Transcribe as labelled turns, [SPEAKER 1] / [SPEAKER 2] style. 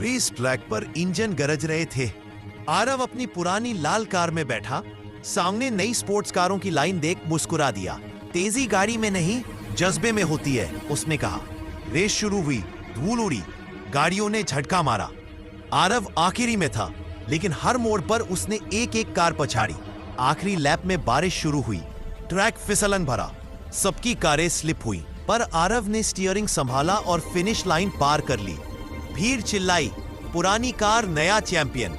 [SPEAKER 1] Race track पर engine गरज रहे थे। आरव अपनी पुरानी लाल कार में बैठा, सामने नई स्पोर्ट्स कारों की लाइन देख मुस्कुरा दिया। तेजी गाड़ी में नहीं, जज्बे में होती है, उसने कहा। रेस शुरू हुई, धूल उड़ी, गाड़ियों ने झटका मारा। आरव आखिरी में था, लेकिन हर मोड़ पर उसने एक एक कार पछाड़ी। आखिरी लैप में बारिश शुरू हुई, ट्रैक फिसलन भरा, सबकी कारें स्लिप हुई, पर आरव ने स्टीयरिंग संभाला और फिनिश लाइन पार कर ली। भीड़ चिल्लाई, पुरानी कार नया चैंपियन।